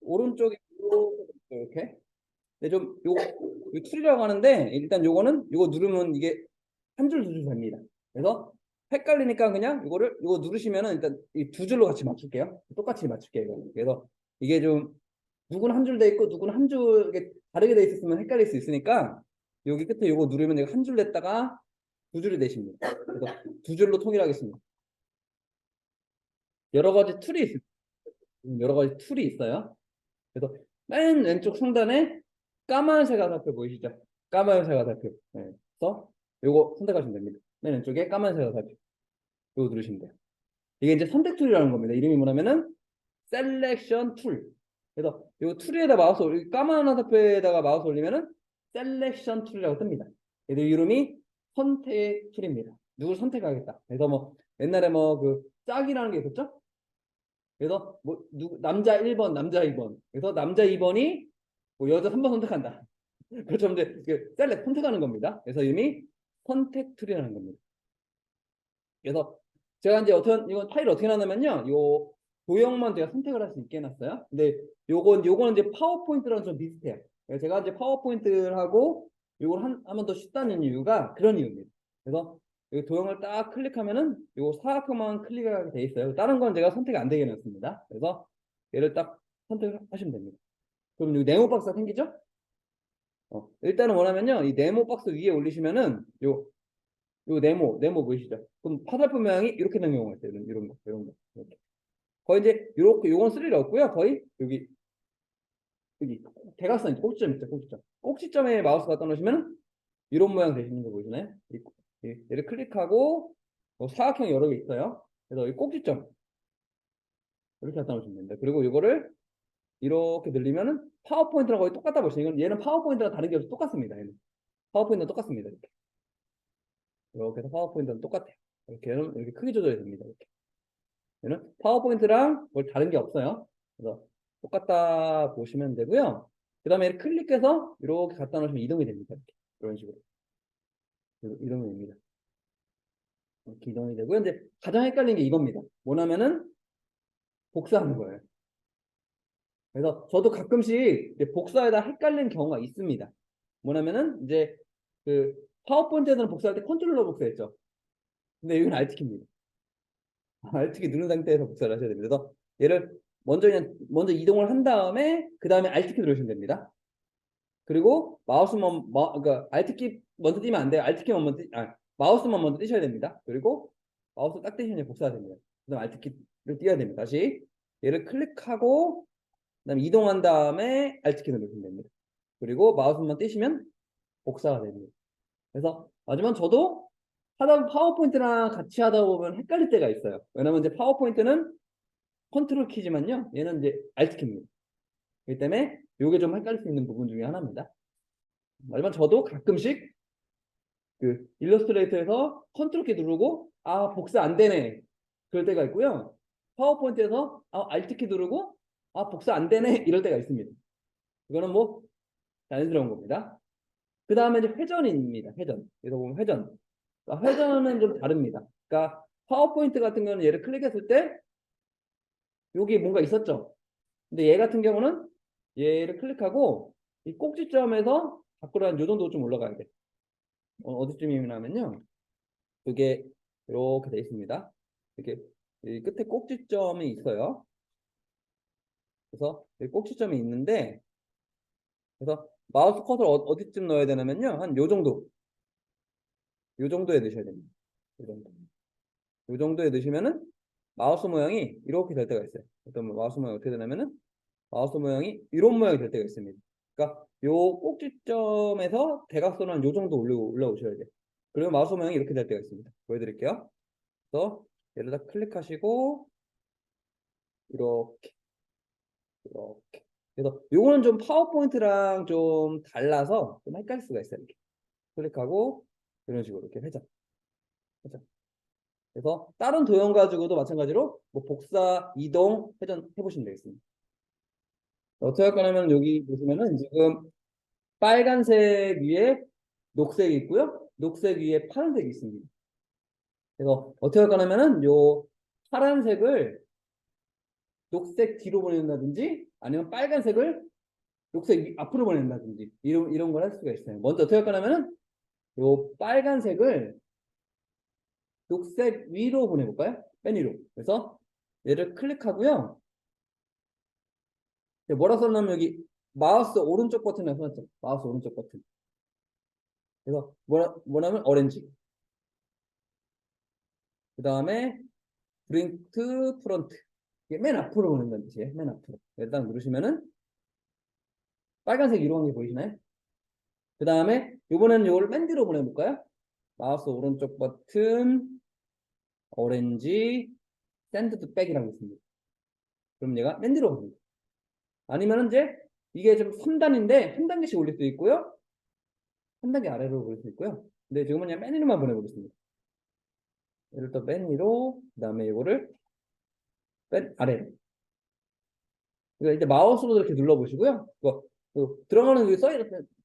오른쪽에 이렇게. 근데 좀 요 툴이라고 하는데 일단 요거는 요거 누르면 이게 한 줄 두 줄 됩니다. 그래서 헷갈리니까 그냥 요거 누르시면은 일단 이 두 줄로 같이 맞출게요. 똑같이 맞출게요. 이거. 그래서 이게 좀 누구는 한 줄 돼 있고 누구는 한 줄 이게 다르게 돼 있었으면 헷갈릴 수 있으니까 여기 끝에 요거 누르면 이거 한 줄 냈다가 두 줄이 되십니다. 그래서 두 줄로 통일하겠습니다. 여러 가지 툴이 있습니다. 여러 가지 툴이 있어요. 그래서 맨 왼쪽 상단에 까만색 화살표 보이시죠? 까만색 화살표. 네. 그래서 요거 선택하시면 됩니다. 맨 왼쪽에 까만색 화살표. 요거 누르시면 돼요. 이게 이제 선택 툴이라는 겁니다. 이름이 뭐냐면은 셀렉션 툴. 그래서 요 툴에다 마우스 까만 화살표에다가 마우스 올리면은 셀렉션 툴이라고 뜹니다. 그래서 이름이 선택 툴입니다. 누굴 선택하겠다. 그래서 뭐 옛날에 뭐 그 짝이라는 게 있었죠? 그래서 뭐 남자 1번, 남자 2번. 그래서 남자 2번이 뭐 여자 3번 선택한다. 그렇죠. 이제 셀렉 선택하는 겁니다. 그래서 이름이 선택 툴이라는 겁니다. 그래서 제가 이제 이건 파일을 어떻게 나누면요. 요 도형만 제가 선택을 할 수 있게 해놨어요. 근데 요거는 이제 파워포인트랑 좀 비슷해요. 그래서 제가 이제 파워포인트를 하고 요걸 한번 더 쉽다는 이유가 그런 이유입니다. 그래서 이 도형을 딱 클릭하면은 요 사각형만 클릭하게 돼 있어요. 다른 건 제가 선택이 안 되게 해놨습니다. 그래서 얘를 딱 선택하시면 됩니다. 그럼 이 네모 박스가 생기죠? 일단은 뭐냐면요. 이 네모 박스 위에 올리시면은 요 네모 보이시죠? 그럼 화살표 모양이 이렇게 된 경우가 있어요. 이런 거. 이렇게. 거의 이제 요렇게 요건 쓸 일이 없고요. 거의 여기 대각선 꼭지점 있죠, 꼭지점. 꼭지점에 마우스 갖다 놓으시면 이런 모양 되시는 거 보이시나요? 얘를 클릭하고 사각형 여러 개 있어요. 그래서 이 꼭지점 이렇게 갖다 놓으시면 됩니다. 그리고 이거를 이렇게 늘리면은 파워포인트랑 거의 똑같다 보시면 얘는 파워포인트랑 다른 게 없이 똑같습니다. 얘는 파워포인트랑 똑같습니다. 이렇게 해서 파워포인트랑 똑같아요. 이렇게 크기 조절이 됩니다. 이렇게. 얘는 파워포인트랑 뭘 다른 게 없어요. 그래서 똑같다 보시면 되고요. 그 다음에 클릭해서 이렇게 갖다 놓으시면 이동이 됩니다. 이렇게. 이런 식으로. 이동이 됩니다. 이렇게 이동이 되고요. 이제 가장 헷갈리는 게 이겁니다. 뭐냐면은 복사하는 거예요. 그래서 저도 가끔씩 복사에다 헷갈리는 경우가 있습니다. 뭐냐면은 이제 그 파워포인트에서는 복사할 때 컨트롤러 복사했죠. 근데 여기는 Alt키입니다. Alt키 누른 상태에서 복사를 하셔야 됩니다. 그래서 얘를 먼저 이동을 한 다음에 그 다음에 Alt키 누르시면 됩니다. 그리고 그러니까 Alt키 먼저 띄면 안 돼요. Alt키만 먼저 마우스만 먼저 띄셔야 됩니다. 그리고 마우스 딱 띄시면 복사가 됩니다. 그다음 Alt키를 띄어야 됩니다. 다시 얘를 클릭하고 그다음 이동한 다음에 Alt키 누르시면 됩니다. 그리고 마우스만 띄시면 복사가 됩니다. 그래서 하지만 저도 파워포인트랑 같이 하다 보면 헷갈릴 때가 있어요. 왜냐면 이제 파워포인트는 컨트롤 키지만요. 얘는 이제 Alt 키입니다. 그렇기 때문에 이게 좀 헷갈릴 수 있는 부분 중에 하나입니다. 하지만 저도 가끔씩 그 일러스트레이터에서 컨트롤 키 누르고 복사 안 되네 그럴 때가 있고요. 파워포인트에서 Alt 키 누르고 복사 안 되네 이럴 때가 있습니다. 이거는 뭐 자연스러운 겁니다. 그 다음에 이제 회전입니다. 회전. 여기서 보면 회전. 그러니까 회전은 좀 다릅니다. 그러니까 파워포인트 같은 경우는 얘를 클릭했을 때 여기 뭔가 있었죠. 근데 얘 같은 경우는 얘를 클릭하고 이 꼭지점에서 밖으로 한 요 정도 좀 올라가야 돼. 어디쯤이냐면요. 그게 이렇게 돼 있습니다. 이렇게 이 끝에 꼭지점이 있어요. 그래서 이 꼭지점이 있는데 그래서 마우스 커서를 어디쯤 넣어야 되냐면요. 한 요 정도. 요 정도에 넣으셔야 됩니다. 요 정도. 요 정도에 넣으시면은 마우스 모양이 이렇게 될 때가 있어요. 어떤 마우스 모양이 어떻게 되냐면은 마우스 모양이 이런 모양이 될 때가 있습니다. 그러니까 요 꼭지점에서 대각선을 한 요 정도 올라오셔야 돼요. 그리고 마우스 모양이 이렇게 될 때가 있습니다. 보여드릴게요. 그래서 얘를 다 클릭하시고 이렇게 이렇게. 그래서 요거는 좀 파워포인트랑 좀 달라서 좀 헷갈릴 수가 있어요. 이렇게 클릭하고 이런 식으로 이렇게 회전. 그래서 다른 도형 가지고도 마찬가지로 뭐 복사, 이동, 회전 해보시면 되겠습니다. 어떻게 할 거냐면 여기 보시면은 지금 빨간색 위에 녹색이 있고요. 녹색 위에 파란색이 있습니다. 그래서 어떻게 할 거냐면은 요 파란색을 녹색 뒤로 보낸다든지 아니면 빨간색을 녹색 앞으로 보낸다든지 이런 걸 할 수가 있어요. 먼저 어떻게 할 거냐면은 요 빨간색을 녹색 위로 보내볼까요? 맨 위로. 그래서 얘를 클릭하고요. 뭐라 써놨냐면 여기 마우스 오른쪽 버튼에 써놨죠. 마우스 오른쪽 버튼. 그래서 뭐냐면 오렌지. 그 다음에 브링트 프론트. 이게 맨 앞으로 보낸다는 뜻이에요. 맨 앞으로. 일단 누르시면은 빨간색 위로 간 게 보이시나요? 그 다음에 이번에는 이걸 맨 뒤로 보내볼까요? 마우스 오른쪽 버튼 오렌지 샌드 백이라고 있습니다. 그럼 얘가 맨 뒤로 갑니다. 아니면 이제 이게 좀 3단인데 한 단계씩 올릴 수 있고요. 한 단계 아래로 올릴 수 있고요. 근데 지금은 그냥 맨 위로만 보내보겠습니다. 얘를 또 맨 위로, 그 다음에 이거를 맨 아래로. 그러니까 이제 마우스로 이렇게 눌러보시고요. 들어가는 여기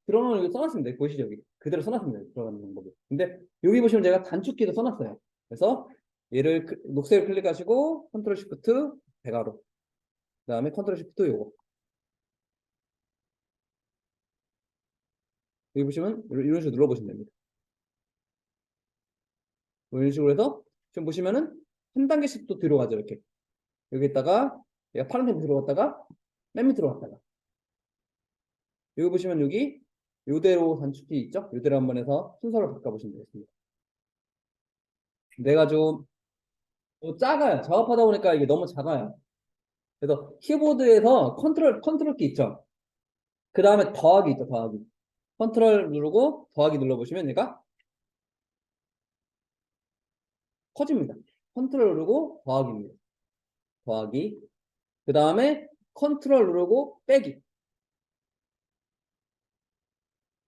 들어가는 여기 써놨습니다. 보이시죠? 여기 그대로 써놨습니다. 들어가는 방법이. 근데 여기 보시면 제가 단축키도 써놨어요. 그래서 얘를 녹색을 클릭하시고 컨트롤 시프트 배가로. 그 다음에 컨트롤 시프트 요거. 여기 보시면 이런 식으로 눌러보시면 됩니다. 이런 식으로 해서 지금 보시면은 한 단계씩 또 뒤로 가죠. 이렇게 여기다가 얘가 파란색 들어갔다가 맨 밑으로 갔다가 여기 보시면 여기 요대로 단축키 있죠? 요대로 한번 해서 순서를 바꿔보시면 되겠습니다. 내가 좀 작아요. 작업하다 보니까 이게 너무 작아요. 그래서 키보드에서 컨트롤 키 있죠? 그 다음에 더하기 있죠? 더하기. 컨트롤 누르고 더하기 눌러보시면 얘가 커집니다. 컨트롤 누르고 더하기입니다. 더하기. 그 다음에 컨트롤 누르고 빼기.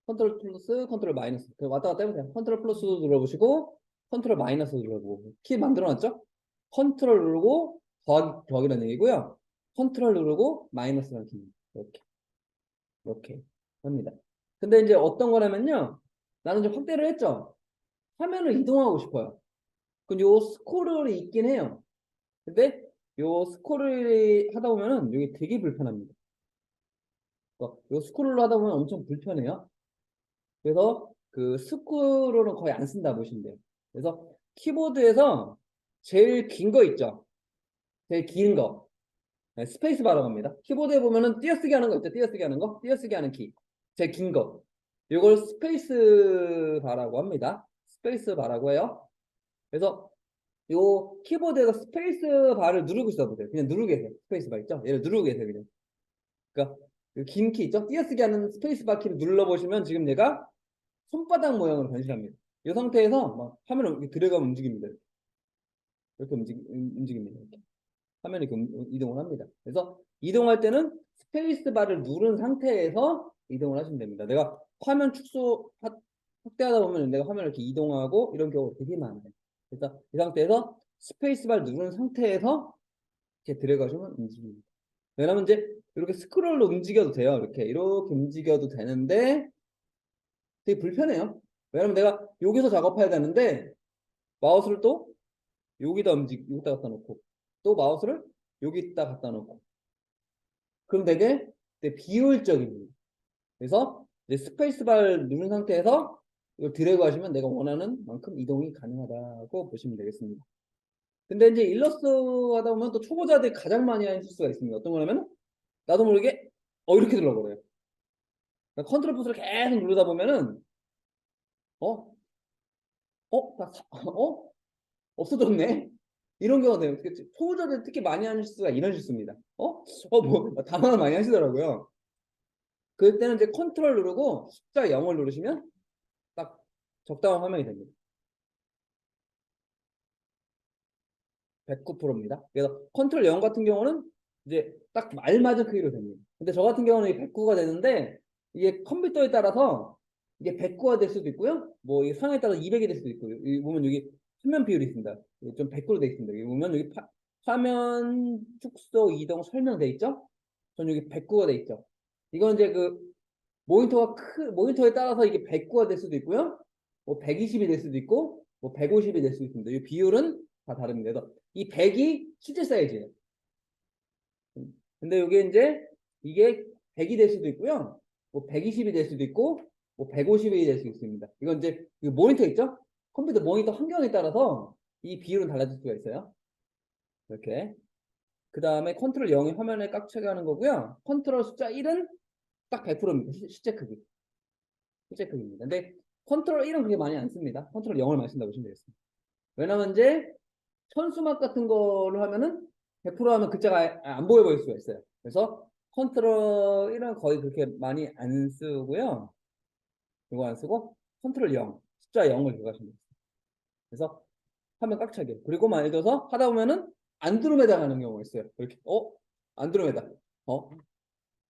컨트롤 플러스, 컨트롤 마이너스. 왔다 갔다 해보세요. 컨트롤 플러스 눌러보시고, 컨트롤 마이너스 눌러보고. 키 만들어놨죠? 컨트롤 누르고, 더하기라는 얘기고요. 컨트롤 누르고, 마이너스라는 키. 이렇게 합니다. 근데 이제 어떤 거냐면요. 나는 좀 확대를 했죠? 화면을 이동하고 싶어요. 그럼 요 스크롤이 있긴 해요. 근데 요 스크롤이 하다 보면은 여기 되게 불편합니다. 요 스크롤로 하다 보면 엄청 불편해요. 그래서 그 스크롤은 거의 안 쓴다 보시면 돼요. 그래서 키보드에서 제일 긴 거 있죠? 제일 긴 거. 네, 스페이스 바라고 합니다. 키보드에 보면은 띄어쓰기 하는 거 있죠? 띄어쓰기 하는 거? 띄어쓰기 하는 키. 제일 긴 거. 이걸 스페이스 바라고 합니다. 스페이스 바라고 해요. 그래서 요 키보드에서 스페이스 바를 누르고 있어 보세요. 그냥 누르고 계세요. 스페이스 바 있죠? 얘를 누르고 계세요. 그냥. 그러니까 긴 키 있죠? 띄어쓰기 하는 스페이스 바 키를 눌러보시면 지금 얘가 손바닥 모양으로 변신합니다. 이 상태에서 막 화면을 이렇게 들어가면 움직입니다. 이렇게 움직입니다. 이렇게. 화면이 이동을 합니다. 그래서 이동할 때는 스페이스 바를 누른 상태에서 이동을 하시면 됩니다. 내가 화면 확대하다 보면 내가 화면을 이렇게 이동하고 이런 경우가 되게 많아요. 그래서 이 상태에서 스페이스 바를 누른 상태에서 이렇게 들어가시면 움직입니다. 왜냐면 이제 이렇게 스크롤로 움직여도 돼요. 이렇게 움직여도 되는데 되게 불편해요. 왜냐면 내가 여기서 작업해야 되는데 마우스를 또 여기다 갖다 놓고 또 마우스를 여기다 갖다 놓고 그럼 되게 비효율적입니다. 그래서 이제 스페이스바를 누른 상태에서 이걸 드래그 하시면 내가 원하는 만큼 이동이 가능하다고 보시면 되겠습니다. 근데 이제 일러스트 하다 보면 또 초보자들이 가장 많이 하는 실수가 있습니다. 어떤 거냐면 나도 모르게 이렇게 눌러버려요. 그러니까 컨트롤 플러스를 계속 누르다 보면은 어? 없어졌네? 이런 경우가 돼요. 초보자들 특히 많이 하는 실수가 이런 실수입니다. 당황을 많이 하시더라고요. 그럴 때는 이제 컨트롤 누르고 숫자 0을 누르시면 딱 적당한 화면이 됩니다. 109%입니다. 그래서 컨트롤 0 같은 경우는 이제 딱 알맞은 크기로 됩니다. 근데 저 같은 경우는 이게 109가 되는데 이게 컴퓨터에 따라서 이게 109가 될 수도 있고요. 뭐 이 상황에 따라서 200이 될 수도 있고요. 여기 보면 여기 화면 비율이 있습니다. 좀 100%로 되어 있습니다. 여기 보면 여기 화면 축소 이동 설명돼 있죠? 전 여기 109가 돼 있죠. 이건 이제 그 모니터에 따라서 이게 109가 될 수도 있고요. 뭐 120이 될 수도 있고 뭐 150이 될 수도 있습니다. 이 비율은 다 다릅니다. 그래서 이 100이 실제 사이즈예요. 근데 이게 이제 이게 100이 될 수도 있고요. 뭐 120이 될 수도 있고 뭐 150이 될 수 있습니다. 이건 이제 그 모니터 있죠? 컴퓨터 모니터 환경에 따라서 이 비율은 달라질 수가 있어요. 이렇게. 그 다음에 컨트롤 0이 화면에 깍 채가는 거고요. 컨트롤 숫자 1은 딱 100%입니다. 실제 크기. 실제 크기입니다. 근데 컨트롤 1은 그렇게 많이 안 씁니다. 컨트롤 0을 많이 쓴다고 보시면 되겠습니다. 왜냐면 이제 천수막 같은 거를 하면은 100% 하면 글자가 안 보여 보일 수가 있어요. 그래서 컨트롤 1은 거의 그렇게 많이 안 쓰고요. 이거 안 쓰고 컨트롤 0, 숫자 0을 들어가시면 돼요. 그래서 화면 꽉 차게. 그리고 만약에 들어서 하다 보면은 안드로메다 가는 경우가 있어요. 이렇게 안드로메다.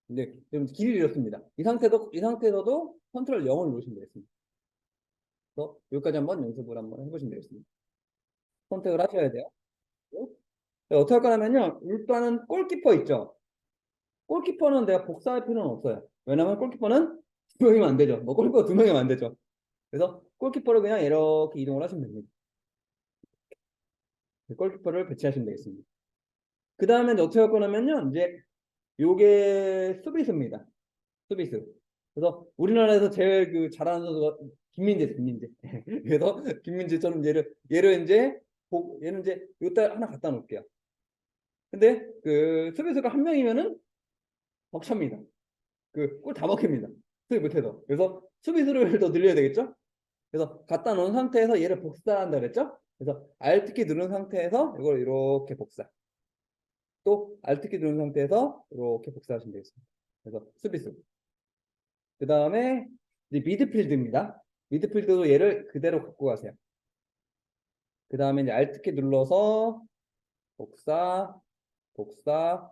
근데 좀 길이 잃었습니다. 이 상태에서도 컨트롤 0을 누르시면 되겠습니다. 그래서 여기까지 한번 연습을 한번 해보시면 되겠습니다. 선택을 하셔야 돼요. 어떻게 할 거냐면요. 일단은 골키퍼 있죠. 골키퍼는 내가 복사할 필요는 없어요. 왜냐면 골키퍼는 두 명이면 안 되죠. 뭐 골키퍼 두 명이면 안 되죠. 그래서 골키퍼를 그냥 이렇게 이동을 하시면 됩니다. 골키퍼를 배치하시면 되겠습니다. 그 다음에 어떻게 할 거냐면요. 이제 요게 수비수입니다. 수비수. 그래서 우리나라에서 제일 그 잘하는 선수가 김민재. 그래서 김민재처럼 얘를 이제 얘는 이제 요따 하나 갖다 놓을게요. 근데 그 수비수가 한 명이면은 벅찹니다. 그 골 다 먹힙니다. 수비 못해서. 그래서 수비수를 더 늘려야 되겠죠? 그래서 갖다 놓은 상태에서 얘를 복사한다 그랬죠? 그래서 Alt키 누른 상태에서 이걸 이렇게 복사. 또 Alt키 누른 상태에서 이렇게 복사하시면 되겠습니다. 그래서 수비수. 그 다음에 이제 미드필드입니다. 미드필드도 얘를 그대로 갖고 가세요. 그 다음에 이제 Alt키 눌러서 복사, 복사,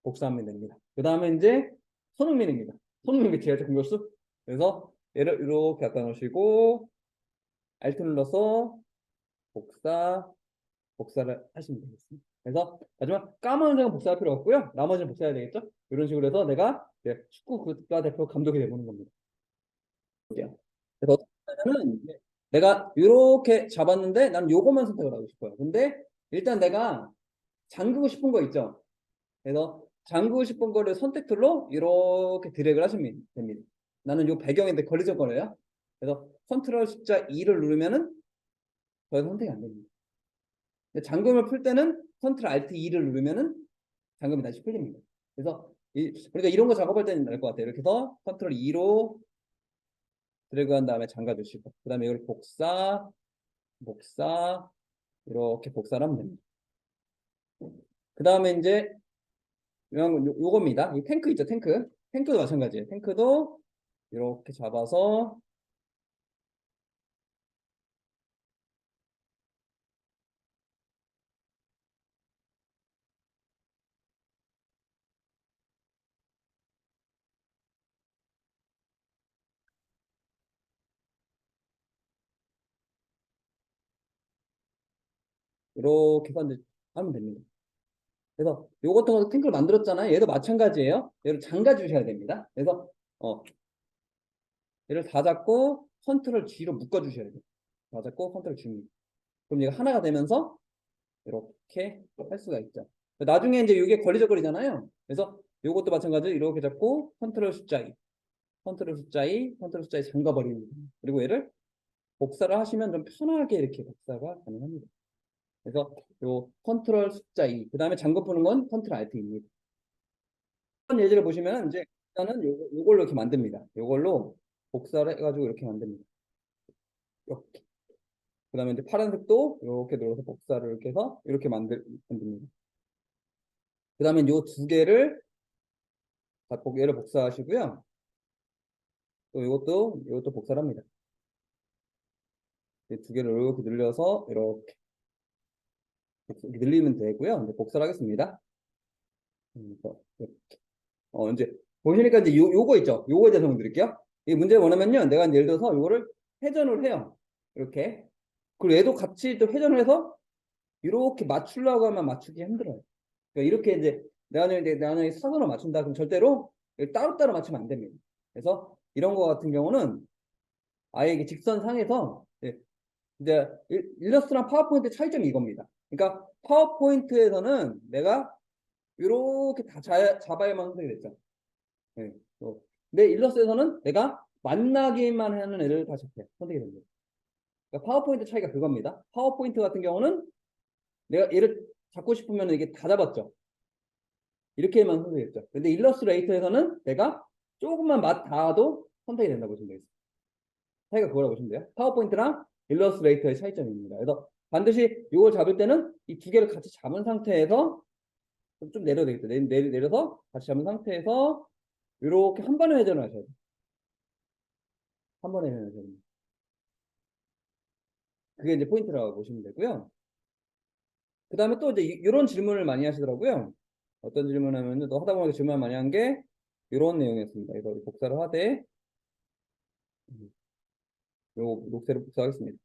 복사하면 됩니다. 그 다음에 이제 손흥민입니다. 손흥민 밑에야죠, 공격수. 그래서 얘를 이렇게 갖다 놓으시고 Alt 눌러서 복사, 복사를 하시면 되겠습니다. 그래서 마지막 까만 색은 복사할 필요 없고요. 나머지는 복사해야 되겠죠? 이런 식으로 해서 내가 축구 국가대표 감독이 되보는 겁니다. 그래서 어떻게 하냐면 내가 이렇게 잡았는데 나는 요것만 선택을 하고 싶어요. 근데 일단 내가 잠그고 싶은 거 있죠? 그래서 잠그고 싶은 거를 선택 툴로 이렇게 드래그를 하시면 됩니다. 나는 요 배경인데 걸리적 거려요. 그래서 컨트롤 숫자 2를 누르면은 더 이상 선택이 안 됩니다. 잠금을 풀 때는 컨트롤 알트 2를 누르면은 잠금이 다시 풀립니다. 그래서 그러니까 이런 거 작업할 때는 나을 것 같아요. 이렇게 해서 컨트롤 2로 드래그 한 다음에 잠가 주시고 그 다음에 이걸 복사, 복사 이렇게 복사를 하면 됩니다. 그 다음에 이제 요겁니다. 이 탱크 있죠, 탱크. 탱크도 마찬가지예요. 탱크도 이렇게 잡아서 이렇게 해서 이제 하면 됩니다. 그래서 요 같은 거 탱크를 만들었잖아요. 얘도 마찬가지예요. 얘를 잠가 주셔야 됩니다. 그래서 얘를 다 잡고 컨트롤 G로 묶어 주셔야 돼요. 다 잡고 컨트롤 G입니다. 그럼 얘가 하나가 되면서 이렇게 할 수가 있죠. 나중에 이제 이게 걸리적거리잖아요. 그래서 이것도 마찬가지로 이렇게 잡고 컨트롤 숫자 2, 컨트롤 숫자 2, 컨트롤 숫자 2 잠가버립니다. 그리고 얘를 복사를 하시면 좀 편하게 이렇게 복사가 가능합니다. 그래서 요 컨트롤 숫자 2, 그 다음에 잠궈 푸는 건 컨트롤 Alt입니다. 이런 예제를 보시면 이제 일단은 요걸로 이렇게 만듭니다. 요걸로 복사를 해가지고 이렇게 만듭니다. 이렇게. 그 다음에 이제 파란색도 이렇게 눌러서 복사를 이렇게 해서 이렇게 만듭니다. 그 다음에 요 두 개를 얘를 복사하시고요. 또 이것도 복사를 합니다. 이 두 개를 이렇게 늘려서 이렇게 늘리면 되고요. 이제 복사를 하겠습니다. 이제 보시니까 이제 요거 있죠. 요거에 대해서 설명드릴게요. 이 문제가 뭐냐면요. 내가 예를 들어서 요거를 회전을 해요. 이렇게. 그리고 얘도 같이 또 회전을 해서 이렇게 맞추려고 하면 맞추기 힘들어요. 그러니까 이렇게 이제 나는 사선을 맞춘다 그럼 절대로 따로따로 맞추면 안 됩니다. 그래서 이런 거 같은 경우는 아예 이게 직선상에서 이제 일러스트랑 파워포인트 차이점이 이겁니다. 그러니까 파워포인트에서는 내가 이렇게 다 잡아야만 선택이 됐죠. 네. 근데 일러스트에서는 내가 만나기만 하는 애를 다 잡혀 선택이 됩니다. 그러니까 파워포인트 차이가 그겁니다. 파워포인트 같은 경우는 내가 얘를 잡고 싶으면 이게 다 잡았죠. 이렇게만 선택했죠. 근데 일러스트레이터에서는 내가 조금만 맛 닿아도 선택이 된다고 보시면 되겠습니다. 차이가 그거라고 보시면 돼요. 파워포인트랑 일러스트레이터의 차이점입니다. 그래서 반드시 이걸 잡을 때는 이 두 개를 같이 잡은 상태에서 좀 내려야 되겠다. 내려서 같이 잡은 상태에서 이렇게 한 번에 회전을 하셔야 돼요. 한 번에 회전을 하셔야 됩니다. 그게 이제 포인트라고 보시면 되고요. 그 다음에 또 이제 이런 질문을 많이 하시더라고요. 어떤 질문 하면은 또 하다 보니까 질문 많이 한 게 이런 내용이었습니다. 이거 복사를 하되 요 녹색을 복사하겠습니다.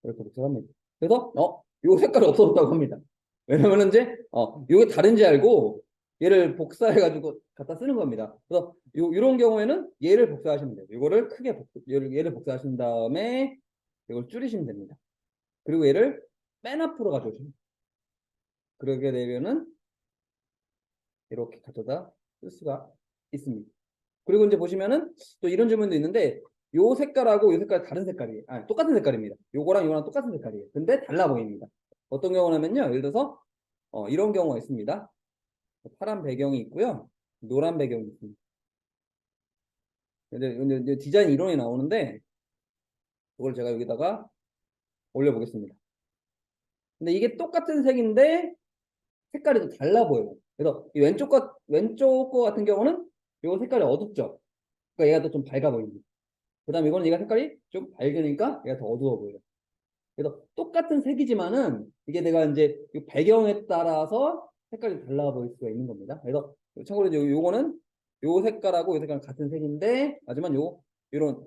이렇게 복사합니다. 그래서 요 색깔이 없어졌다고 합니다. 왜냐면 이제 요게 다른지 알고 얘를 복사해가지고 갖다 쓰는 겁니다. 그래서 요런 경우에는 얘를 복사하시면 돼요. 요거를 크게 얘를 복사하신 다음에 이걸 줄이시면 됩니다. 그리고 얘를 맨 앞으로 가져오시면 돼요. 그러게 되면은 이렇게 가져다 쓸 수가 있습니다. 그리고 이제 보시면은 또 이런 질문도 있는데 요 색깔하고 요 색깔 다른 색깔이에요. 아니, 똑같은 색깔입니다. 요거랑 요거랑 똑같은 색깔이에요. 근데 달라 보입니다. 어떤 경우냐면요. 예를 들어서 이런 경우가 있습니다. 파란 배경이 있고요. 노란 배경이 있습니다. 이제 디자인 이론이 나오는데 이걸 제가 여기다가 올려보겠습니다. 근데 이게 똑같은 색인데 색깔이 또 달라 보여요. 그래서 이 왼쪽 거 같은 경우는 요 색깔이 어둡죠. 그러니까 얘가 더 좀 밝아 보입니다. 그 다음에 이거는 얘가 색깔이 좀 밝으니까 얘가 더 어두워 보여요. 그래서 똑같은 색이지만은 이게 내가 이제 이 배경에 따라서 색깔이 달라 보일 수가 있는 겁니다. 그래서 참고로 이제 요거는 요 색깔하고 요 색깔은 같은 색인데 하지만 요런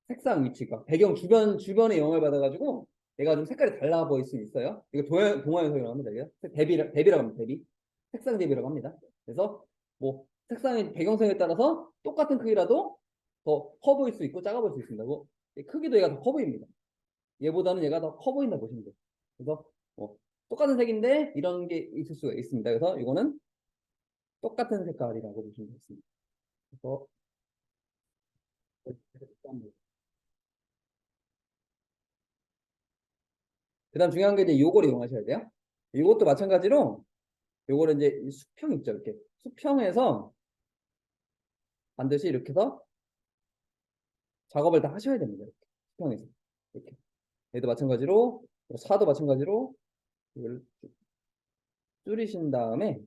색상 위치가 배경 주변에 영향을 받아가지고 얘가 좀 색깔이 달라 보일 수 있어요. 이거 동화연성이라고 합니다. 이게 대비라고 합니다. 대비 색상 대비라고 합니다. 그래서 뭐 색상의 배경색에 따라서 똑같은 크기라도 더 커 보일 수 있고 작아 보일 수 있습니다. 뭐 크기도 얘가 더 커 보입니다. 얘보다는 얘가 더 커 보인다 보시면 돼요. 그래서 똑같은 색인데 이런 게 있을 수가 있습니다. 그래서 이거는 똑같은 색깔이라고 보시면 되겠습니다. 그래서 그다음 중요한 게 이제 요걸 이용하셔야 돼요. 이것도 마찬가지로 요거를 이제 수평 있죠. 이렇게 수평에서 반드시 이렇게 해서 작업을 다 하셔야 됩니다. 이렇게 수평에서 이렇게 얘도 마찬가지로 사도 마찬가지로 이걸 줄이신 다음에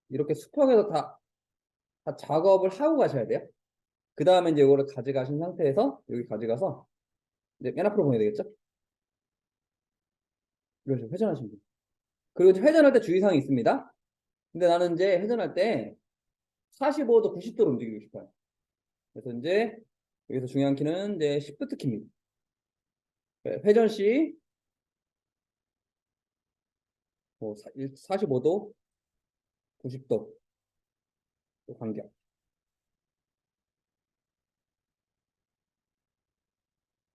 이렇게 수평에서 다 작업을 하고 가셔야 돼요. 그 다음에 이제 이거를 가져가신 상태에서 여기 가져가서 이제 맨 앞으로 보내야 되겠죠? 이런 식으로 회전하시면 돼요. 그리고 이제 회전할 때 주의사항이 있습니다. 근데 나는 이제 회전할 때 45도, 90도로 움직이고 싶어요. 그래서 이제 여기서 중요한 키는 이제 Shift 키입니다. 회전 시 45도, 90도 간격.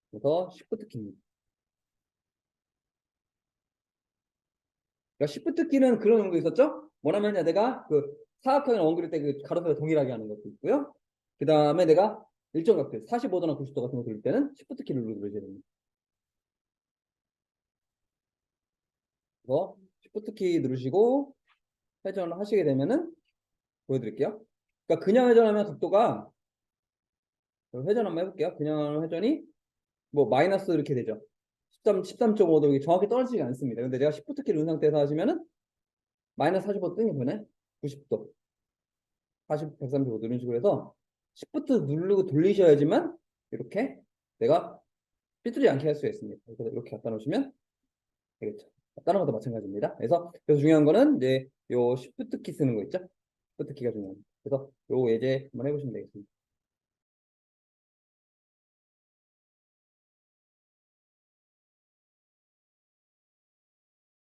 그래서 Shift 키입니다. 그러니까 Shift 키는 그런 용도 있었죠? 뭐냐면 내가 그 사각형이나 원 그릴 때 그 가로세로 동일하게 하는 것도 있고요. 그 다음에 내가 일정 각도 45도나 90도 같은 거 그릴 때는 Shift 키를 누르셔야 됩니다. 그래서 Shift 키 누르시고 회전을 하시게 되면은 보여드릴게요. 그러니까 그냥 회전하면 각도가 회전 한번 해볼게요. 그냥 회전이 뭐 마이너스 이렇게 되죠. 13.5도 정확히 떨어지지 않습니다. 근데 제가 Shift 키 누른 상태에서 하시면은 마이너스 45도 뜨는 거네. 90도, 135도 이런 식으로 해서 Shift 누르고 돌리셔야지만 이렇게 내가 삐뚤지 않게 할 수가 있습니다. 그래서 이렇게 갖다 놓으시면 되겠죠. 다른 것도 마찬가지입니다. 그래서 중요한 거는 이제 요 Shift 키 쓰는 거 있죠? Shift 키가 중요합니다. 그래서 요 예제 한번 해보시면 되겠습니다.